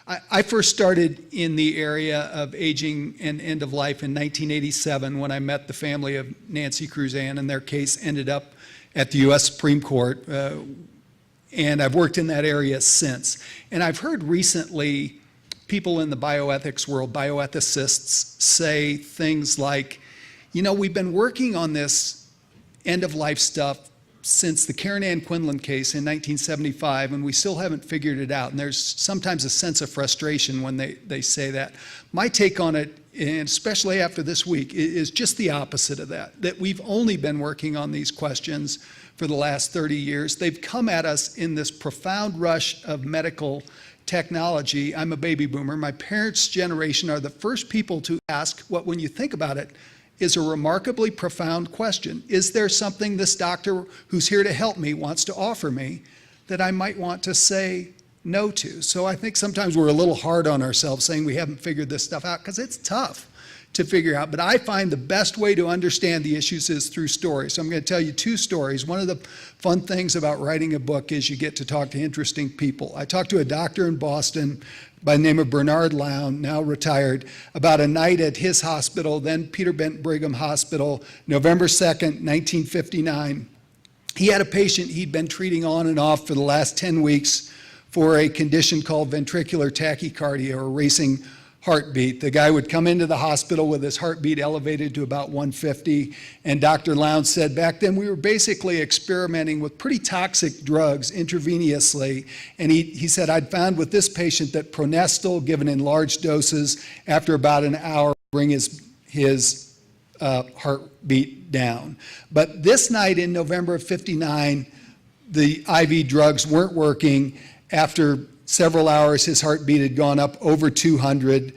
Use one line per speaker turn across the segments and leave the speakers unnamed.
I first started in the area of aging and end of life in 1987 when I met the family of Nancy Cruzan, and their case ended up at the U.S. Supreme Court. And I've worked in that area since. And I've heard recently people in the bioethics world, bioethicists, say things like, you know, we've been working on this end-of-life stuff since the Karen Ann Quinlan case in 1975, and we still haven't figured it out. And there's sometimes a sense of frustration when they say that. My take on it, and especially after this week, is just the opposite of that we've only been working on these questions for the last 30 years. They've come at us in this profound rush of medical technology. I'm a baby boomer. My parents' generation are the first people to ask what, when you think about it, is a remarkably profound question. Is there something this doctor who's here to help me wants to offer me that I might want to say no to? So I think sometimes we're a little hard on ourselves saying we haven't figured this stuff out, because it's tough to figure out. But I find the best way to understand the issues is through stories. So I'm going to tell you two stories. One of the fun things about writing a book is you get to talk to interesting people. I talked to a doctor in Boston by the name of Bernard Lown, now retired, about a night at his hospital, then Peter Bent Brigham Hospital, November 2nd, 1959. He had a patient he'd been treating on and off for the last 10 weeks for a condition called ventricular tachycardia, or racing heartbeat. The guy would come into the hospital with his heartbeat elevated to about 150, and Dr. Lowndes said back then we were basically experimenting with pretty toxic drugs intravenously, and he said, I'd found with this patient that Pronestal given in large doses after about an hour bring his heartbeat down. But this night in November of '59, the IV drugs weren't working. After several hours, his heartbeat had gone up over 200.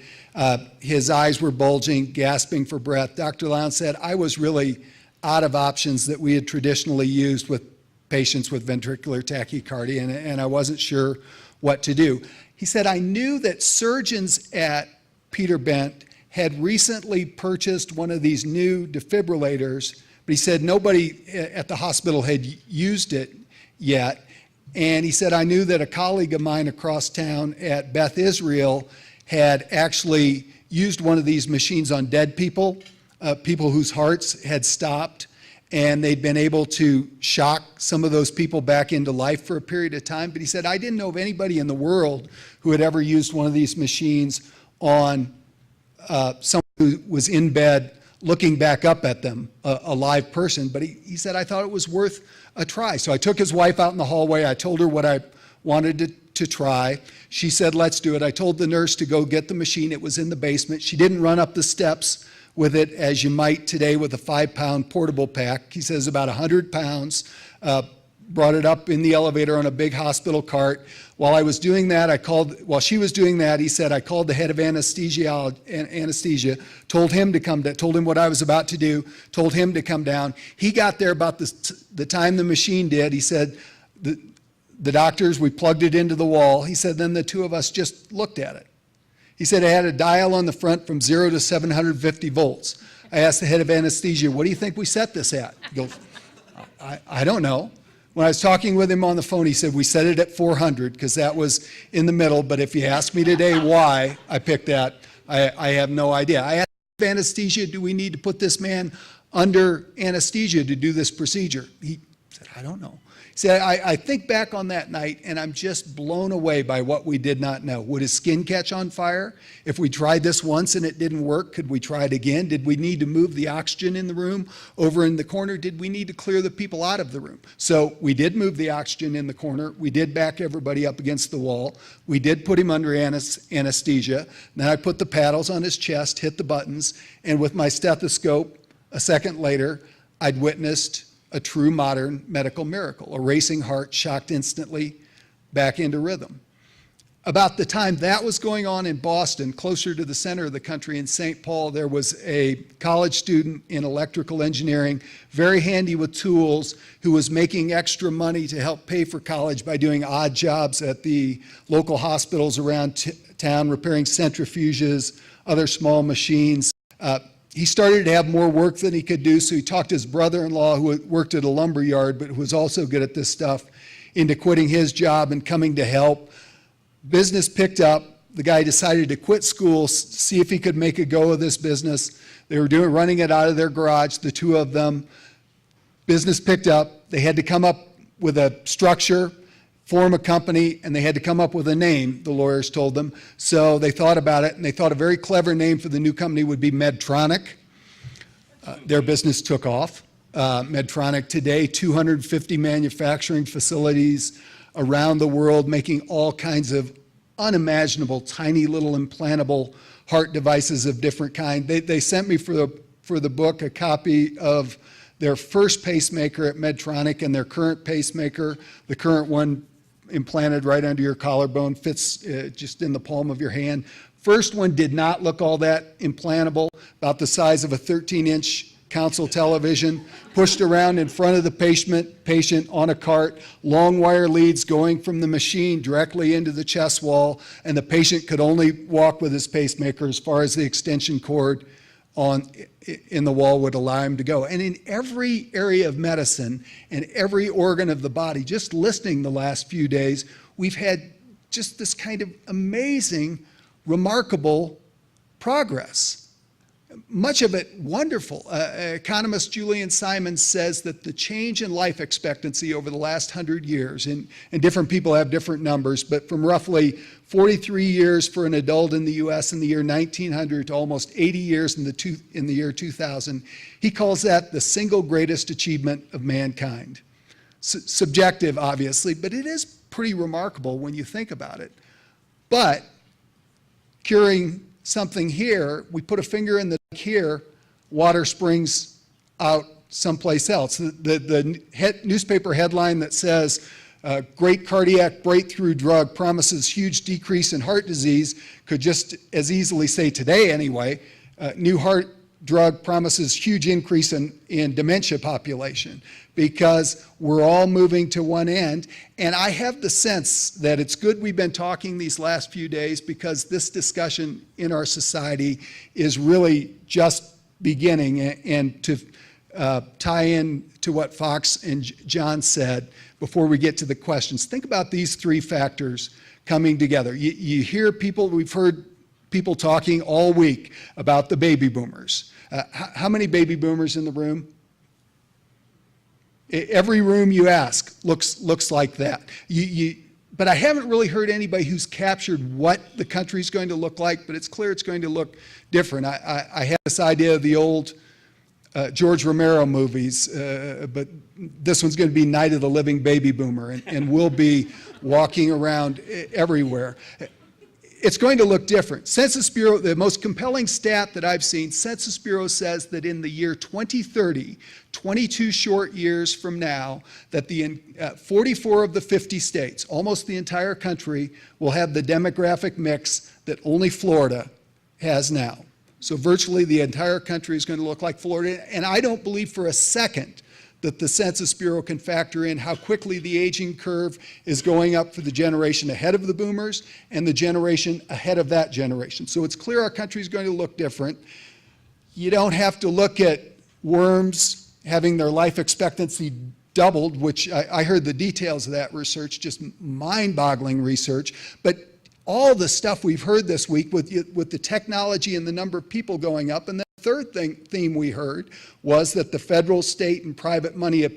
His eyes were bulging, gasping for breath. Dr. Lowndes said, I was really out of options that we had traditionally used with patients with ventricular tachycardia, and I wasn't sure what to do. He said, I knew that surgeons at Peter Bent had recently purchased one of these new defibrillators, but he said nobody at the hospital had used it yet. And he said, I knew that a colleague of mine across town at Beth Israel had actually used one of these machines on dead people, people whose hearts had stopped, and they'd been able to shock some of those people back into life for a period of time. But he said, I didn't know of anybody in the world who had ever used one of these machines on someone who was in bed looking back up at them, a live person. But he said, I thought it was worth a try. So I took his wife out in the hallway. I told her what I wanted to try. She said, let's do it. I told the nurse to go get the machine. It was in the basement. She didn't run up the steps with it as you might today with a 5-pound portable pack. He says about 100 pounds. Brought it up in the elevator on a big hospital cart. While I was doing that, while she was doing that, he said, I called the head of anesthesia, told him to come, told him what I was about to do, told him to come down. He got there about the time the machine did. He said, the doctors, we plugged it into the wall. He said, then the two of us just looked at it. He said, I had a dial on the front from 0 to 750 volts. I asked the head of anesthesia, what do you think we set this at? He goes, I don't know. When I was talking with him on the phone, he said, we set it at 400 because that was in the middle. But if you ask me today why I picked that, I have no idea. I asked anesthesia, do we need to put this man under anesthesia to do this procedure? He said, I don't know. He said, I think back on that night and I'm just blown away by what we did not know. Would his skin catch on fire? If we tried this once and it didn't work, could we try it again? Did we need to move the oxygen in the room over in the corner? Did we need to clear the people out of the room? So we did move the oxygen in the corner. We did back everybody up against the wall. We did put him under anesthesia. Then I put the paddles on his chest, hit the buttons, and with my stethoscope, a second later, I'd witnessed a true modern medical miracle, a racing heart shocked instantly back into rhythm. About the time that was going on in Boston, closer to the center of the country in St. Paul, there was a college student in electrical engineering, very handy with tools, who was making extra money to help pay for college by doing odd jobs at the local hospitals around town, repairing centrifuges, other small machines. He started to have more work than he could do, so he talked his brother-in-law, who worked at a lumber yard but who was also good at this stuff, into quitting his job and coming to help. Business picked up. the guy decided to quit school, see if he could make a go of this business. They were running it out of their garage, the two of them. Business picked up. They had to come up with a structure, form a company, and they had to come up with a name, the lawyers told them. So they thought about it, and they thought a very clever name for the new company would be Medtronic. Their business took off. Medtronic today, 250 manufacturing facilities around the world, making all kinds of unimaginable, tiny little implantable heart devices of different kind. They sent me for the book a copy of their first pacemaker at Medtronic and their current pacemaker. The current one implanted right under your collarbone, fits just in the palm of your hand. First one did not look all that implantable, about the size of a 13-inch console television, pushed around in front of the patient on a cart, long wire leads going from the machine directly into the chest wall, and the patient could only walk with his pacemaker as far as the extension cord in the wall would allow him to go. And in every area of medicine and every organ of the body, just listening the last few days, we've had just this kind of amazing, remarkable progress. Much of it wonderful. Economist Julian Simons says that the change in life expectancy over the last 100 years, and different people have different numbers, but from roughly 43 years for an adult in the US in the year 1900 to almost 80 years in the year 2000, he calls that the single greatest achievement of mankind. Subjective, obviously, but it is pretty remarkable when you think about it. But curing something here, we put a finger in the here, water springs out someplace else. The newspaper headline that says, great cardiac breakthrough drug promises huge decrease in heart disease could just as easily say today anyway, new heart drug promises huge increase in dementia population, because we're all moving to one end. And I have the sense that it's good we've been talking these last few days, because this discussion in our society is really just beginning. And to tie in to what Fox and John said before we get to the questions, think about these three factors coming together. You hear people, we've heard people talking all week about the baby boomers. How many baby boomers in the room? Every room you ask looks like that. But I haven't really heard anybody who's captured what the country's going to look like, but it's clear it's going to look different. I had this idea of the old George Romero movies, but this one's going to be Night of the Living Baby Boomer, and we'll be walking around everywhere. It's going to look different. Census Bureau, the most compelling stat that I've seen, Census Bureau says that in the year 2030, 22 short years from now, that the 44 of the 50 states, almost the entire country, will have the demographic mix that only Florida has now. So virtually the entire country is going to look like Florida. And I don't believe for a second that the Census Bureau can factor in how quickly the aging curve is going up for the generation ahead of the boomers and the generation ahead of that generation. So it's clear our country is going to look different. You don't have to look at worms having their life expectancy doubled, which I heard the details of that research, just mind-boggling research. But all the stuff we've heard this week with the technology and the number of people going up, and the third theme we heard was that the federal, state, and private money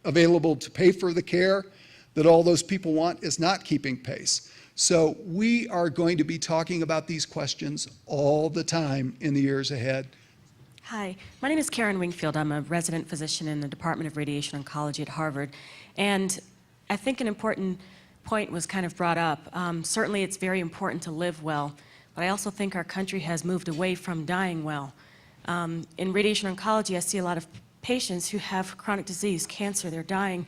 available to pay for the care that all those people want is not keeping pace. So we are going to be talking about these questions all the time in the years ahead.
Hi, my name is Karen Wingfield. I'm a resident physician in the Department of Radiation Oncology at Harvard. And I think an important point was kind of brought up. Certainly it's very important to live well, but I also think our country has moved away from dying well. In radiation oncology, I see a lot of patients who have chronic disease, cancer, they're dying,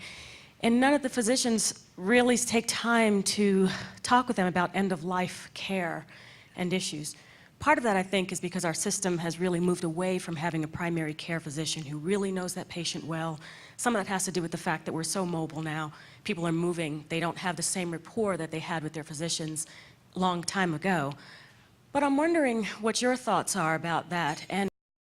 and none of the physicians really take time to talk with them about end-of-life care and issues. Part of that, I think, is because our system has really moved away from having a primary care physician who really knows that patient well. Some of that has to do with the fact that we're so mobile now. People are moving. They don't have the same rapport that they had with their physicians a long time ago. But I'm wondering what your thoughts are about that. And